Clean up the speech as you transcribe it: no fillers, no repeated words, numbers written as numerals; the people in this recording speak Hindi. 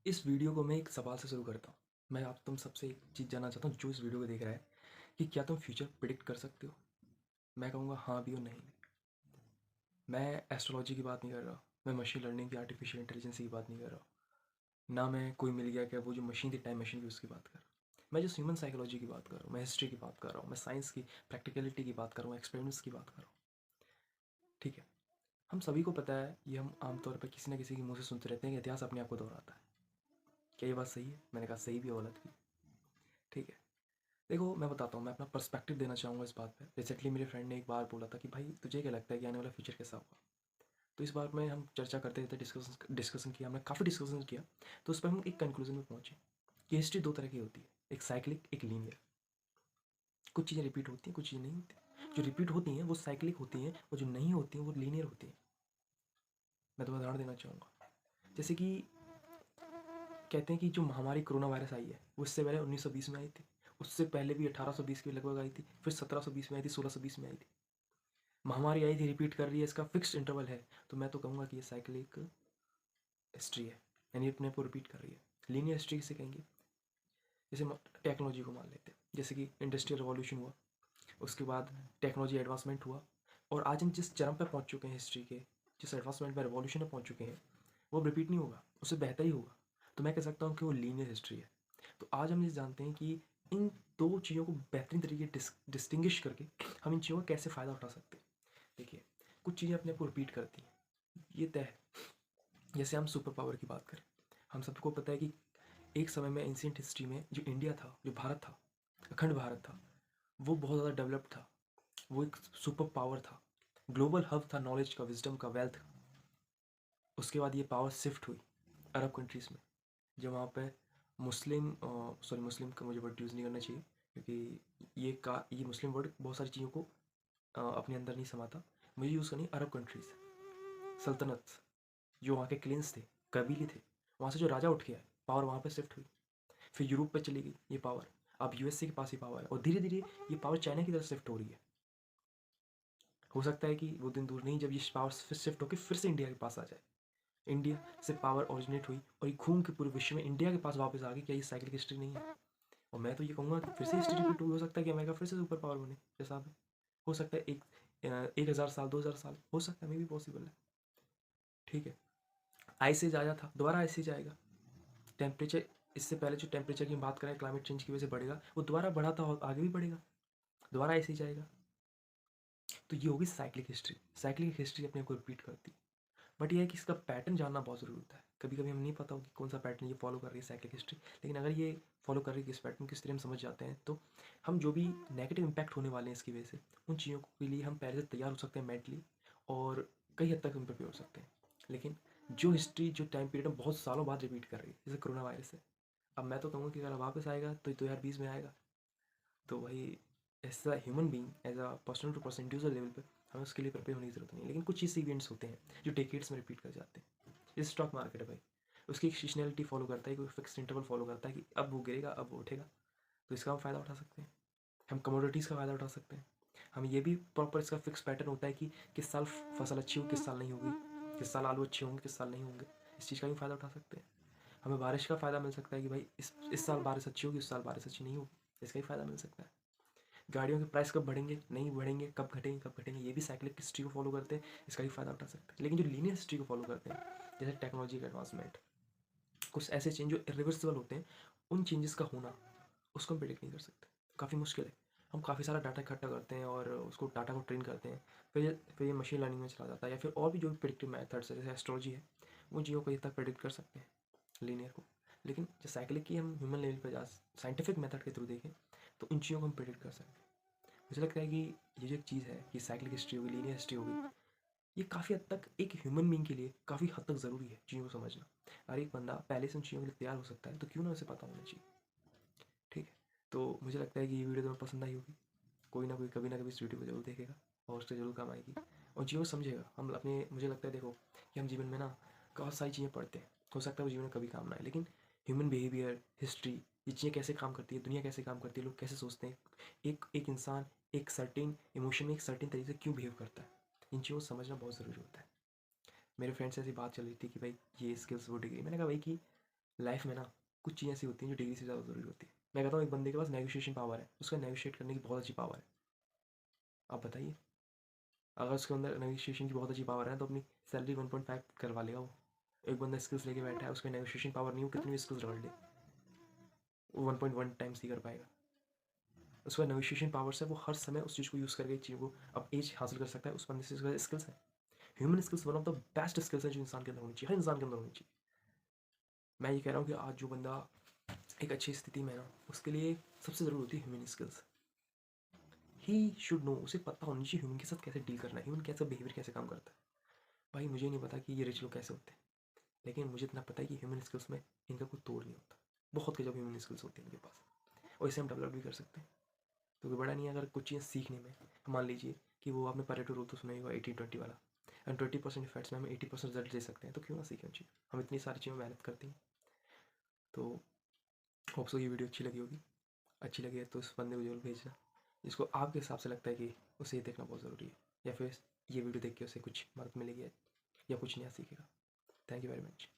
इस वीडियो को मैं एक सवाल से शुरू करता हूँ। मैं आप तुम सबसे एक चीज़ जानना चाहता हूँ जो इस वीडियो को देख रहा है कि क्या तुम फ्यूचर प्रिडिक्ट कर सकते हो? मैं कहूँगा हाँ भी और नहीं भी। मैं एस्ट्रोलॉजी की बात नहीं कर रहा, मैं मशीन लर्निंग की आर्टिफिशियल इंटेलिजेंस की बात नहीं कर रहा, ना मैं कोई मिल गया क्या वो जो मशीन थी टाइम मशीन की उसकी बात कर रहा हूँ। मैं जो ह्यूमन साइकोलॉजी की बात कर रहा हूँ, मैं हिस्ट्री की बात कर रहा हूँ, मैं साइंस की प्रैक्टिकलिटी की बात कर रहा हूँ, एक्सपेरिमेंट्स की बात कर रहा हूँ। ठीक है, हम सभी को पता है, ये हम आमतौर पर किसी ना किसी के मुँह से सुनते रहते हैं कि इतिहास अपने आप को दोहराता है। क्या ये बात सही है? मैंने कहा सही भी और गलत भी। ठीक है, देखो मैं बताता हूँ, मैं अपना पर्सपेक्टिव देना चाहूँगा इस बात पे। रिसेंटली मेरे फ्रेंड ने एक बार बोला था कि भाई तुझे क्या लगता है कि आने वाला फ्यूचर कैसा होगा? तो इस बार में हम चर्चा करते थे, डिस्कशन डिस्कशन किया, हमने काफ़ी डिस्कशन किया। तो उस पर हम एक कंक्लूजन में पहुँचे कि हिस्ट्री दो तरह की होती है, एक साइक्लिक एक लीनियर। कुछ चीज़ें रिपीट होती हैं, कुछ चीज़ें नहीं होती। जो रिपीट होती हैं वो साइक्लिक होती हैं और जो नहीं होती हैं वो लीनियर होती हैं। मैं तुम्हें उदाहरण देना चाहूँगा, जैसे कि कहते हैं कि जो महामारी कोरोना वायरस आई है वो इससे पहले 1920 में आई थी, उससे पहले भी 1820 के लगभग आई थी, फिर 1720 में आई थी, 1620 में आई थी। महामारी आई थी, रिपीट कर रही है, इसका फिक्स्ड इंटरवल है। तो मैं तो कहूँगा कि ये साइक्लिक हिस्ट्री है, यानी अपने आप को रिपीट कर रही है। लीनियर हिस्ट्री किसे कहेंगे? जैसे टेक्नोलॉजी को मान लेते हैं, जैसे कि इंडस्ट्रियल रिवॉल्यूशन हुआ, उसके बाद टेक्नोलॉजी एडवांसमेंट हुआ, और आज हम जिस चरम पर पहुँच चुके हैं हिस्ट्री के, जिस एडवांसमेंट में रिवॉल्यूशन में पहुँच चुके हैं, वो रिपीट नहीं होगा, उससे बेहतर ही होगा। तो मैं कह सकता हूँ कि वो लीनियर हिस्ट्री है। तो आज हम ये जानते हैं कि इन दो चीज़ों को बेहतरीन तरीके डिस्टिंग्विश करके हम इन चीज़ों का कैसे फ़ायदा उठा सकते हैं। देखिए, कुछ चीज़ें अपने आप को रिपीट करती हैं, ये तय है। जैसे हम सुपर पावर की बात करें, हम सबको पता है कि एक समय में एंशियंट हिस्ट्री में जो इंडिया था, जो भारत था, अखंड भारत था, वो बहुत ज़्यादा डेवलप्ड था। वो एक सुपर पावर था, ग्लोबल हब था, नॉलेज का, विजडम का, वेल्थ का। उसके बाद ये पावर शिफ्ट हुई अरब कंट्रीज़ में, जब वहाँ पे मुस्लिम, सॉरी मुस्लिम का मुझे वर्ड यूज़ नहीं करना चाहिए, क्योंकि ये मुस्लिम वर्ड बहुत सारी चीज़ों को अपने अंदर नहीं समाता। मुझे यूज़ करनी अरब कंट्रीज़, सल्तनत, जो वहाँ के क्लीन्स थे, कबीले थे, वहाँ से जो राजा उठ के आए, पावर वहाँ पे शिफ्ट हुई। फिर यूरोप पे चली गई ये पावर, अब यूएसए के पास ये पावर है, और धीरे धीरे ये पावर चाइना की तरफ शिफ्ट हो रही है। हो सकता है कि वो दिन दूर नहीं जब ये पावर फिर शिफ्ट होकर फिर से इंडिया के पास आ जाए। इंडिया से पावर ओरिजिनेट हुई और ये घूम के पूरे विश्व में इंडिया के पास वापस आ गई। क्या ये साइकिल हिस्ट्री नहीं है? और मैं तो ये कहूँगा कि फिर से हिस्ट्री रिपीट हुई। हो सकता है कि अमेरिका फिर से सुपर पावर बने, जैसा अब है। हो सकता है 1,000 साल, 2,000 साल, हो सकता है, मे भी पॉसिबल है। ठीक है, आइस एज आया था, दोबारा आइस एज आएगा। टेम्परेचर, इससे पहले जो टेम्परेचर की हम बात करें क्लाइमेट चेंज की वजह से बढ़ेगा, वो दोबारा बढ़ा था और आगे भी बढ़ेगा, दोबारा ऐसे ही जाएगा। तो ये होगी साइक्लिक हिस्ट्री। साइक्लिक हिस्ट्री अपने को रिपीट करती है, बट ये है कि इसका पैटर्न जानना बहुत ज़रूरी होता है। कभी कभी हमें नहीं पता हो कि कौन सा पैटर्न ये फॉलो कर रही है साइक्लिक हिस्ट्री, लेकिन अगर ये फॉलो कर रही है इस पैटर्न किस तरह हम समझ जाते हैं, तो हम जो भी नेगेटिव इम्पैक्ट होने वाले हैं इसकी वजह से, उन चीज़ों के लिए हम पहले से तैयार हो सकते हैं मेंटली, और कई हद तक हम प्रिपेयर हो सकते हैं। लेकिन जो हिस्ट्री जो टाइम पीरियड में बहुत सालों बाद रिपीट कर रही है, जैसे कोरोना वायरस है, अब मैं तो कहूँगा कि अगर वापस आएगा तो 2020 में आएगा, तो वही as a human being, as a person to person individual level पे हमें उसके लिए प्रिपेयर होने की जरूरत नहीं है। लेकिन कुछ चीज़ इवेंट्स होते हैं जो डेकेड्स में रिपीट कर जाते हैं। जैसे स्टॉक मार्केट है भाई, उसकी एक सीजनलिटी फॉलो करता है, कोई फिक्स इंटरवल फॉलो करता है कि अब वो गिरेगा अब वो उठेगा, तो इसका हम फ़ायदा उठा सकते हैं। हम कमोडिटीज़ का फ़ायदा उठा सकते हैं। हम ये भी प्रॉपर इसका फिक्स पैटर्न होता है कि किस साल फसल अच्छी होगी, किस साल नहीं होगी, किस साल आलू अच्छे होंगे, किस साल नहीं होंगे। इस चीज़ का भी फ़ायदा उठा सकते हैं। हमें बारिश का फ़ायदा मिल सकता है कि भाई इस साल बारिश अच्छी होगी, इस साल बारिश अच्छी नहीं होगी, इसका भी फ़ायदा मिल सकता है। गाड़ियों के प्राइस कब बढ़ेंगे, नहीं बढ़ेंगे, कब घटेंगे, ये भी साइक्लिक हिस्ट्री को फॉलो करते हैं, इसका भी फ़ायदा उठा सकते हैं। लेकिन जो लीनियर हिस्ट्री को फॉलो करते हैं, जैसे टेक्नोलॉजी का एडवांसमेंट, कुछ ऐसे चेंज जो इरिवर्सिबल होते हैं, उन चेंजेस का होना, उसको हम प्रिडिक्ट नहीं कर सकते, काफ़ी मुश्किल है। हम काफ़ी सारा डाटा इकट्ठा करते हैं और उसको डाटा को ट्रेन करते हैं, फिर ये मशीन लर्निंग में चला जाता है, या फिर और भी जो भी प्रिडिक्टिव मैथड्स है जैसे एस्ट्रोलॉजी है, उन चीज़ों को ये तक प्रिडिक्ट कर सकते हैं, लीनियर को। लेकिन जो साइक्लिक की हम ह्यूमन लेवल पर जा साइंटिफिक मेथड के थ्रू देखें, तो उन चीज़ों को हम प्रिडिक्ट कर सकते हैं। मुझे लगता है कि ये जो एक चीज़ है कि साइक्लिक हिस्ट्री होगी, लीनियर हिस्ट्री होगी, ये काफ़ी हद तक एक ह्यूमन बींग के लिए काफ़ी हद तक ज़रूरी है चीज़ों को समझना। अगर एक बंदा पहले से उन चीज़ों के लिए तैयार हो सकता है, तो क्यों ना उसे पता होना चाहिए। ठीक है, तो मुझे लगता है कि ये वीडियो तुम्हें पसंद आई होगी। कोई ना कोई कभी ना कभी इस वीडियो को जरूर देखेगा और उससे ज़रूर काम आएगी और चीज़ों को समझेगा। हम अपने, मुझे लगता है देखो कि हम जीवन में ना बहुत सारी चीज़ें पढ़ते हैं, हो सकता है वो जीवन में कभी काम ना आए, लेकिन ह्यूमन बिहेवियर, हिस्ट्री, ये चीज़ें कैसे काम करती है, दुनिया कैसे काम करती है, लोग कैसे सोचते हैं, एक एक इंसान एक सर्टेन इमोशन में एक सर्टेन तरीके से क्यों बिहेव करता है, इन चीज़ों को समझना बहुत ज़रूरी होता है। मेरे फ्रेंड से ऐसी बात चल रही थी कि भाई ये स्किल्स वो डिग्री, मैंने कहा भाई कि लाइफ में ना कुछ चीज़ें ऐसी होती हैं जो डिग्री से ज़्यादा ज़रूरी होती है। मैं कहता हूँ एक बंदे के पास नेगोशिएशन पावर है, उसका नेगोशिएट करने की बहुत अच्छी पावर है। आप बताइए, अगर उसके अंदर नेगोशिएशन की बहुत अच्छी पावर है तो अपनी सैलरी 1.5 करवा लेगा वो। एक बंदा स्किल्स लेके बैठा है, उसका नेगोशिएशन पावर नहीं हो, कितनी भी स्किल्स रगड़ ले, वो 1.1 टाइम्स ही कर पाएगा। उसका नेगोशिएशन पावर से वो हर समय उस चीज़ को यूज़ करके चीज़ को अब एज हासिल कर सकता है। उस बंदे से स्किल्स है। Human skills one of the best skills है जो इंसान के अंदर होनी चाहिए, हर इंसान के अंदर होनी चाहिए। मैं ये कह रहा हूँ कि आज जो बंदा एक अच्छी स्थिति में है ना, उसके लिए सबसे ज़रूरी होती है human skills. He should know, उसे पता होनी चाहिए ह्यूमन के साथ कैसे डील करना है, ह्यूमन कैसा बिहेवियर कैसे काम करता है। भाई मुझे नहीं पता कि ये रिच लोग कैसे होते हैं, लेकिन मुझे इतना पता है कि ह्यूमन स्किल्स में इनका कोई तोड़ नहीं होता। बहुत गजब ह्यूमन स्किल्स होती हैं इनके पास, और इसे हम डेवलप भी कर सकते हैं। तो कोई बड़ा नहीं है अगर कुछ चीज़ें सीखने में। मान लीजिए कि वो आपने पारेटो रूल तो सुना ही होगा, 80-20 वाला, एंड 20% इफेक्ट्स में हम 80% रिजल्ट दे सकते हैं, तो क्यों ना सीखें चीज़, हम इतनी सारी चीज़ों में मेहनत करते हैं। तो होप सो ये वीडियो अच्छी लगी होगी। अच्छी लगी है तो इस बंदे को जरूर भेजना जिसको आपके हिसाब से लगता है कि उसे ये देखना बहुत ज़रूरी है, या फिर ये वीडियो देख के उसे कुछ मदद मिलेगी या कुछ नया सीखेगा। Thank you very much.